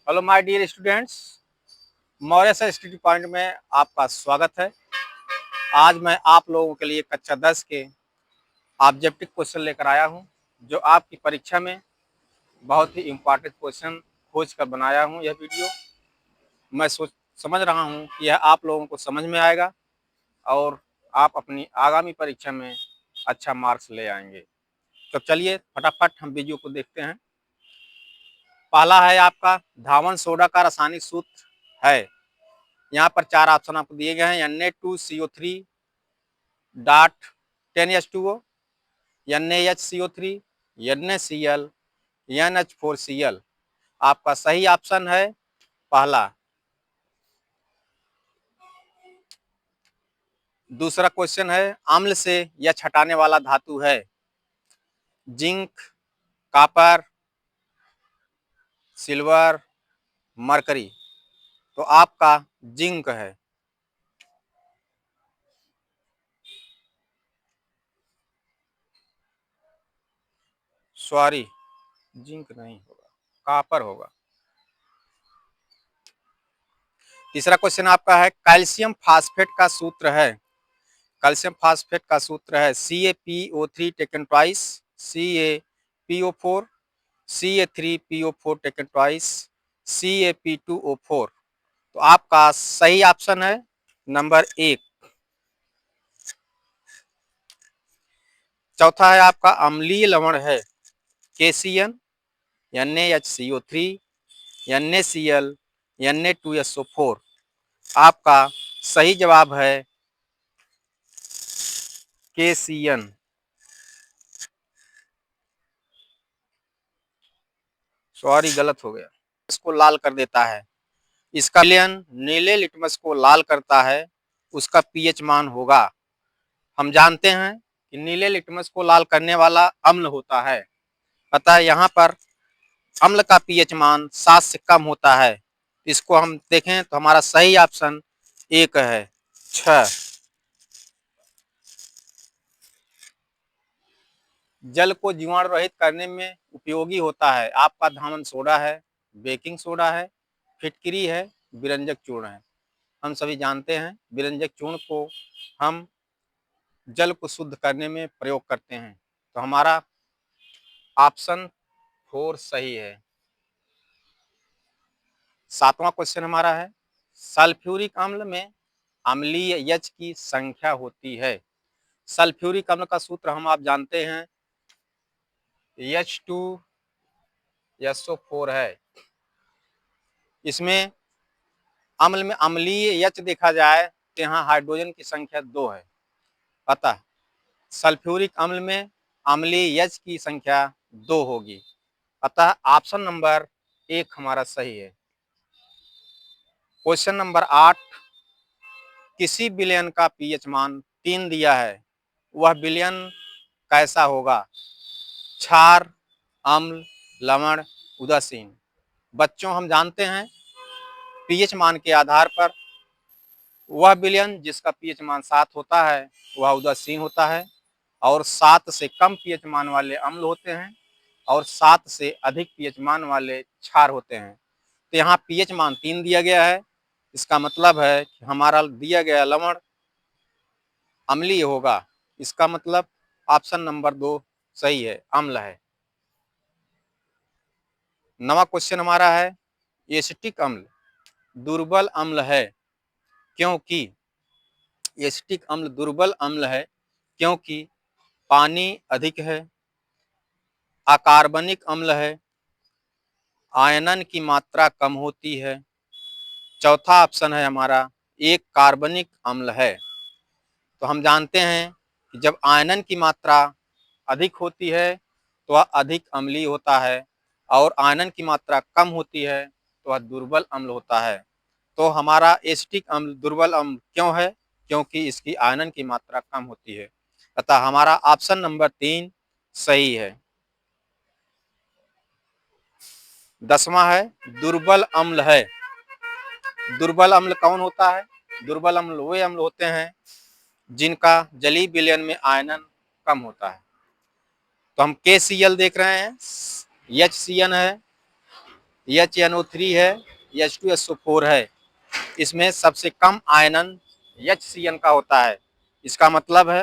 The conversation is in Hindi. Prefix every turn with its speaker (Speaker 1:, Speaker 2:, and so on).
Speaker 1: Hello my dear students, Maurya sir study point में आपका स्वागत है। आज मैं आप लोगों के लिए कक्षा 10 के ऑब्जेक्टिव क्वेश्चन लेकर आया हूं, जो आपकी परीक्षा में बहुत ही इम्पोर्टेंट क्वेश्चन खोज कर बनाया हूं। यह वीडियो मैं समझ रहा हूं कि यह आप लोगों को समझ में आएगा और आप अपनी आगामी परीक्षा में अच्छा मार्क्स ले आएंगे। तो चलिए फटाफट हम वीडियो को देखते हैं। पहला है आपका धावन सोडा का रासायनिक सूत्र है। यहाँ पर 4 ऑप्शन आपको दिए गए हैं। Na2CO3 dot 10H2O, NaHCO3, NaCl, NH4Cl। आपका सही ऑप्शन है पहला। दूसरा क्वेश्चन है, अम्ल से यह हटाने वाला धातु है जिंक, कॉपर, सिल्वर, मरकरी। तो आपका जिंक है। सॉरी, जिंक नहीं होगा, कॉपर होगा। तीसरा क्वेश्चन आपका है, कैल्शियम फास्फेट का सूत्र है। कैल्शियम फास्फेट का सूत्र है CaPO3 taken twice, CaPO4, Ca3PO4 taken twice, CaP2O4। तो आपका सही ऑप्शन है नंबर 1। चौथा है आपका अम्लीय लवण है KCN, NaHCO3, NaCl, Na2SO4। आपका सही जवाब है KCN। सॉरी, गलत हो गया। इसको लाल कर देता है। इसका विलयन नीले लिटमस को लाल करता है, उसका पीएच मान होगा। हम जानते हैं कि नीले लिटमस को लाल करने वाला अम्ल होता है, अतः यहाँ पर अम्ल का पीएच मान 7 से कम होता है। इसको हम देखें तो हमारा सही ऑप्शन 1 है, 6। जल को जीवाणु रहित करने में उपयोगी होता है। आपका धामन सोडा है, बेकिंग सोडा है, फिटकरी है, विरंजक चूर्ण है। हम सभी जानते हैं विरंजक चूर्ण को हम जल को शुद्ध करने में प्रयोग करते हैं। तो हमारा ऑप्शन 4 सही है। 7वां क्वेश्चन हमारा है, सल्फ्यूरिक अम्ल में अम्लीय H की संख्या होती है। सल्फ्यूरिक अम्ल का सूत्र हम आप जानते हैं H2SO4 है। इसमें अम्ल में अम्लीय H देखा जाए तो यहाँ हाइड्रोजन की संख्या 2 है, अतः सल्फ्यूरिक अम्ल में अम्लीय H की संख्या 2 होगी, अतः ऑप्शन नंबर 1 हमारा सही है। क्वेश्चन नंबर 8, किसी विलयन का पीएच मान 3 दिया है, वह विलयन कैसा होगा? क्षार, अम्ल, लवण, उदासीन। बच्चों, हम जानते हैं पीएच मान के आधार पर वह विलयन जिसका पीएच मान 7 होता है वह उदासीन होता है, और 7 से कम पीएच मान वाले अम्ल होते हैं, और 7 से अधिक पीएच मान वाले क्षार होते हैं। तो यहाँ पीएच मान 3 दिया गया है, इसका मतलब है कि हमारा दिया गया लवण अम्लीय होगा। इसका मतलब ऑप्शन नंबर 2 सही है, अम्ल है। 9वां क्वेश्चन हमारा है, एसिटिक अम्ल दुर्बल अम्ल है क्योंकि? एसिटिक अम्ल दुर्बल अम्ल है क्योंकि पानी अधिक है, अकार्बनिक अम्ल है, आयनन की मात्रा कम होती है। चौथा ऑप्शन है हमारा एक कार्बनिक अम्ल है। तो हम जानते हैं कि जब आयनन की मात्रा अधिक होती है तो वह अधिक अम्लीय होता है, और आयनन की मात्रा कम होती है तो वह दुर्बल अम्ल होता है। तो हमारा एसिटिक अम्ल दुर्बल अम्ल क्यों है? क्योंकि इसकी आयनन की मात्रा कम होती है, अतः हमारा ऑप्शन नंबर 3 सही है। 10वां है, दुर्बल अम्ल है। दुर्बल अम्ल कौन होता है? दुर्बल अम्ल वे अम्ल होते हैं जिनका जलीय विलयन में आयनन कम होता है। तो हम KCl देख रहे हैं, HCN है, HNO3 है, H2SO4 है। इसमें सबसे कम आयनन HCN का होता है। इसका मतलब है